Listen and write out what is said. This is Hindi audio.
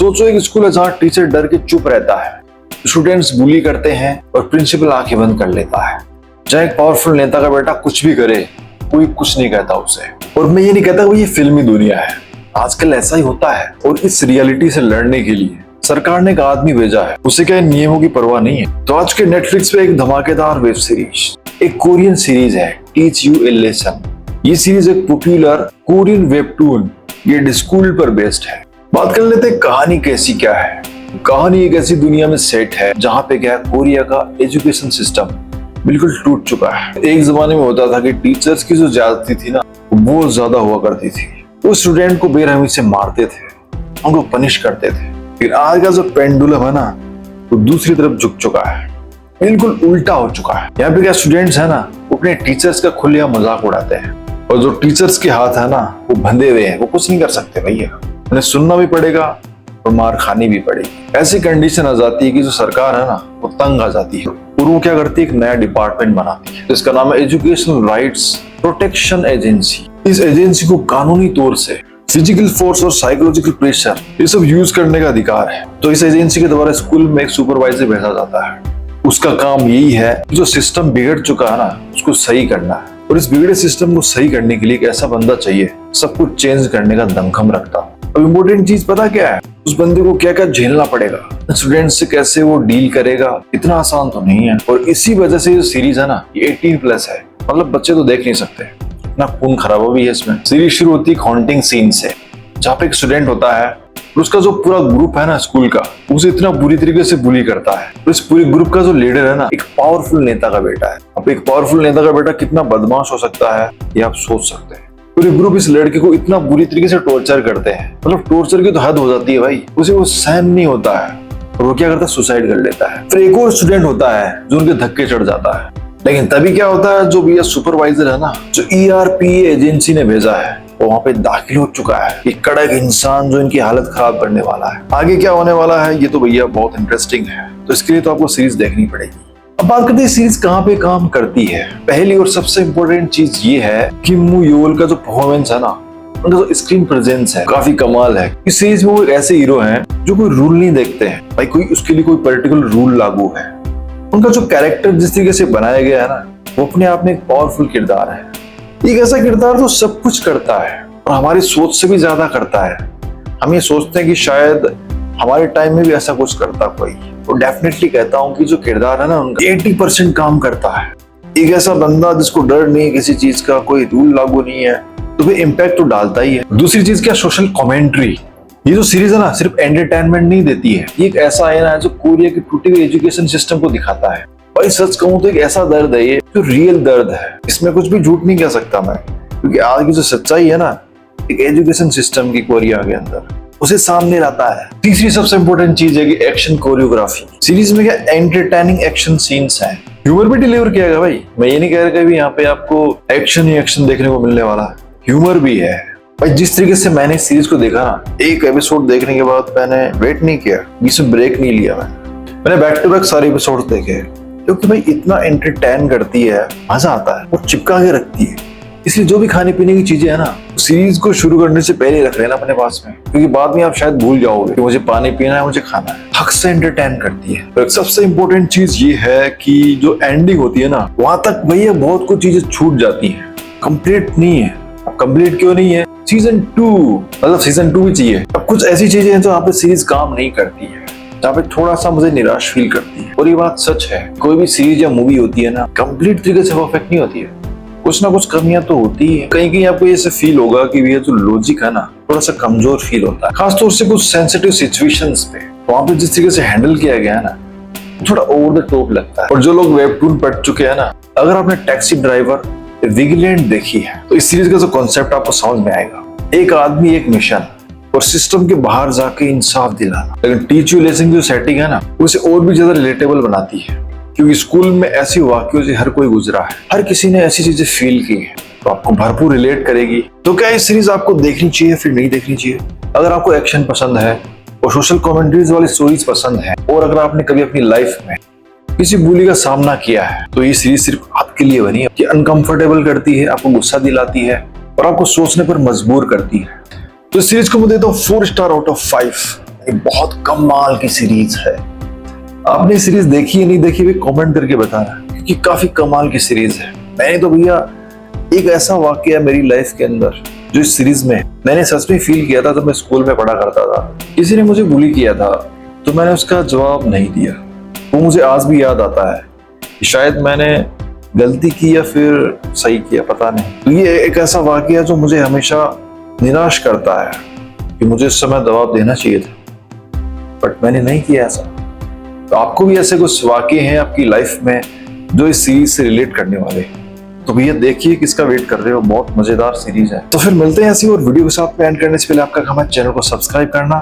सोचो एक स्कूल है जहाँ टीचर डर के चुप रहता है, स्टूडेंट्स बुली करते हैं और प्रिंसिपल आंखें बंद कर लेता है। जहाँ एक पावरफुल नेता का बेटा कुछ भी करे, कोई कुछ नहीं कहता उसे। और मैं ये नहीं कहता वो ये फिल्मी दुनिया है, आजकल ऐसा ही होता है। और इस रियलिटी से लड़ने के लिए सरकार ने एक आदमी भेजा है, उसे क्या नियमों की परवाह नहीं है। तो आज के नेटफ्लिक्स पे एक धमाकेदार वेब सीरीज, एक कोरियन सीरीज है, टीच यू ए लेसन। ये सीरीज एक पॉपुलर कोरियन वेबटून ये स्कूल पर बेस्ड है। बात कर लेते हैं कहानी कैसी क्या है। कहानी एक ऐसी दुनिया में सेट है जहाँ पे क्या कोरिया का एजुकेशन सिस्टम बिल्कुल टूट चुका है। एक जमाने में होता था कि टीचर्स की जो ज्यादती थी ना, वो ज्यादा हुआ करती थी। वो स्टूडेंट को बेरहमी से मारते थे, उनको पनिश करते थे। फिर आज का जो पेंडुलम है ना, वो दूसरी तरफ झुक चुका है, बिल्कुल उल्टा हो चुका है। यहाँ पे क्या स्टूडेंट्स है ना, वो अपने टीचर्स का खुलेआम मजाक उड़ाते हैं। और जो टीचर्स के हाथ है ना, वो बंधे हुए हैं, वो कुछ नहीं कर सकते भैया। उन्हें सुनना भी पड़ेगा और मार खानी भी पड़ेगी। ऐसी कंडीशन आ जाती है कि जो सरकार है ना, वो तंग आ जाती है। और वो क्या करती है, एक नया डिपार्टमेंट बनाती है जिसका नाम है एजुकेशनल राइट्स प्रोटेक्शन एजेंसी। इस एजेंसी को कानूनी तौर से फिजिकल फोर्स और साइकोलॉजिकल प्रेशर ये सब यूज करने का अधिकार है। तो इस एजेंसी के द्वारा स्कूल में एक सुपरवाइजर भेजा जाता है। उसका काम यही है कि जो सिस्टम बिगड़ चुका है ना, उसको सही करना है। और इस बिगड़े सिस्टम को सही करने के लिए एक ऐसा बंदा चाहिए सब कुछ चेंज करने का दमखम रखता। अब इम्पोर्टेंट चीज पता क्या है, उस बंदे को क्या क्या झेलना पड़ेगा, स्टूडेंट्स से कैसे वो डील करेगा, इतना आसान तो नहीं है। और इसी वजह से जो सीरीज है ना, ये 18+ है, मतलब बच्चे तो देख नहीं सकते, ना खून खराबा भी है इसमें। सीरीज शुरू होती है हॉन्टिंग सीन से, जहाँ पे एक स्टूडेंट होता है, उसका जो पूरा ग्रुप है ना स्कूल का, उसे इतना बुरी तरीके से बुली करता है। तो इस पूरे ग्रुप का जो लीडर है ना, एक पावरफुल नेता का बेटा है। अब एक पावरफुल नेता का बेटा कितना बदमाश हो सकता है, ये आप सोच सकते हैं। पूरे ग्रुप इस लड़के को इतना बुरी तरीके से टॉर्चर करते हैं, मतलब टॉर्चर की तो हद हो जाती है भाई, उसे वो सहन नहीं होता है और वो क्या करता है, सुसाइड कर लेता है। फिर एक और स्टूडेंट होता है जो उनके धक्के चढ़ जाता है। लेकिन तभी क्या होता है, जो भैया सुपरवाइजर है ना, जो ERPA एजेंसी ने भेजा है, वो वहां पे दाखिल हो चुका है, एक कड़क इंसान जो इनकी हालत खराब करने वाला है। आगे क्या होने वाला है ये तो भैया बहुत इंटरेस्टिंग है, तो इसके लिए तो आपको सीरीज देखनी पड़ेगी। अब बात करते हैं सीरीज कहाँ पे काम करती है। पहली और सबसे इम्पोर्टेंट चीज ये है कि मू योल का जो परफॉर्मेंस है ना, उनका जो स्क्रीन प्रेजेंस है, काफी कमाल है। इस सीरीज में वो एक ऐसे हीरो हैं जो कोई रूल नहीं देखते हैं भाई, कोई उसके लिए कोई पर्टिकुलर रूल लागू है। उनका जो कैरेक्टर जिस तरीके से बनाया गया है ना, वो अपने आप में एक पावरफुल किरदार है। एक ऐसा किरदार जो सब कुछ करता है और हमारी सोच से भी ज्यादा करता है। हम ये सोचते हैं कि शायद हमारे टाइम में भी ऐसा कुछ करता कोई, और डेफिनेटली कहता हूँ कि जो किरदार है ना उनका 80% काम करता है। एक ऐसा बंदा जिसको डर नहीं है किसी चीज का, कोई रूल लागू नहीं है, तो फिर इम्पैक्ट तो डालता ही है। दूसरी चीज क्या, सोशल कमेंट्री। ये जो सीरीज है ना, सिर्फ एंटरटेनमेंट नहीं देती है, ये एक ऐसा है ना जो कोरिया की टूटी हुई एजुकेशन सिस्टम को दिखाता है। भाई सच कहूँ तो एक ऐसा दर्द है ये जो रियल दर्द है, इसमें कुछ भी झूठ नहीं कह सकता मैं, क्योंकि आज की जो सच्चाई है ना एक एजुकेशन सिस्टम की कोरिया के अंदर, उसे सामने लाता है। तीसरी सबसे इंपॉर्टेंट चीज है कि एक्शन कोरियोग्राफी। सीरीज में क्या एंटरटेनिंग एक्शन सीन्स हैं, ह्यूमर भी डिलीवर किया गया भाई। मैं ये नहीं कह रहा कि यहाँ पे आपको एक्शन ही एक्शन देखने को मिलने वाला है, ह्यूमर भी है भाई। जिस तरीके से मैंने सीरीज को देखा ना, एक एपिसोड देखने के बाद मैंने वेट नहीं किया, बीच में ब्रेक नहीं लिया, मैंने बैक टू बैक सारे एपिसोड देखे, क्योंकि भाई इतना एंटरटेन करती है, मजा आता है और चिपका के रखती है। इसलिए जो भी खाने पीने की चीजें है ना, सीरीज को शुरू करने से पहले रख लेना अपने पास में, क्योंकि बाद में आप शायद भूल जाओगे कि मुझे पानी पीना है, मुझे खाना है। हक से एंटरटेन करती है। और सबसे इंपॉर्टेंट चीज ये है कि जो एंडिंग होती है ना, वहां तक भैया बहुत कुछ चीजें छूट जाती है, कंप्लीट नहीं है। अब कंप्लीट क्यों नहीं है, सीजन 2, मतलब सीजन 2 भी चाहिए। अब कुछ ऐसी चीजें हैं जो यहाँ पे सीरीज काम नहीं करती है, जहाँ पे थोड़ा सा मुझे निराश फील करती है। और ये बात सच है, कोई भी सीरीज या मूवी होती है ना, कंप्लीट तरीके से परफेक्ट नहीं होती है, कुछ ना कुछ कमियां तो होती है। कहीं कहीं आपको ये फील होगा कि ये जो लॉजिक है ना, थोड़ा सा कमजोर फील होता है, खासतौर से कुछ सेंसिटिव सिचुएशंस पे। वहां पे जिस तरीके से हैंडल किया गया है ना, थोड़ा ओवर द टॉप लगता है। और जो लोग वेबटून पढ़ चुके हैं ना, अगर आपने टैक्सी ड्राइवर विजिलेंट देखी है, तो इस सीरीज का जो कॉन्सेप्ट आपको समझ में आएगा। एक आदमी एक मिशन और सिस्टम के बाहर जाके इंसाफ दिलाना। लेकिन टीच यू लेसन की जो सेटिंग है ना, उसे और भी ज्यादा रिलेटेबल बनाती है, क्योंकि स्कूल में ऐसी वाकयों से हर कोई गुजरा है, हर किसी ने ऐसी चीजें फील की है, तो आपको भरपूर रिलेट करेगी। तो क्या ये सीरीज आपको देखनी चाहिए फिर नहीं देखनी चाहिए? अगर आपको एक्शन पसंद है और सोशल कमेंट्रीज वाली स्टोरीज पसंद है, और अगर आपने कभी अपनी लाइफ में किसी बुली का सामना किया है, तो ये सीरीज सिर्फ आपके लिए बनी है। कि अनकंफर्टेबल करती है, आपको गुस्सा दिलाती है और आपको सोचने पर मजबूर करती है। तो इस सीरीज को मैं देता हूँ 4 स्टार आउट ऑफ 5। ये बहुत कमाल की सीरीज है। आपने सीरीज देखी या नहीं देखी भी कमेंट करके बताना, क्योंकि काफी कमाल की सीरीज है। मैंने तो भैया एक ऐसा वाकया मेरी लाइफ के अंदर जो इस सीरीज में मैंने सच में फील किया था, जब मैं स्कूल में पढ़ा करता था। किसी ने मुझे बुली किया था तो मैंने उसका जवाब नहीं दिया। वो मुझे आज भी याद आता है कि शायद मैंने गलती की या फिर सही किया, पता नहीं। तो ये एक ऐसा वाकया जो मुझे हमेशा निराश करता है कि मुझे इस समय जवाब देना चाहिए था, बट मैंने नहीं किया ऐसा। तो आपको भी ऐसे कुछ वाकये हैं आपकी लाइफ में जो इस सीरीज से रिलेट करने वाले, तो भैया देखिए किसका वेट कर रहे हो, बहुत मजेदार सीरीज है। तो फिर मिलते हैं ऐसी और वीडियो के साथ। एंड करने से पहले आपका काम है चैनल को सब्सक्राइब करना।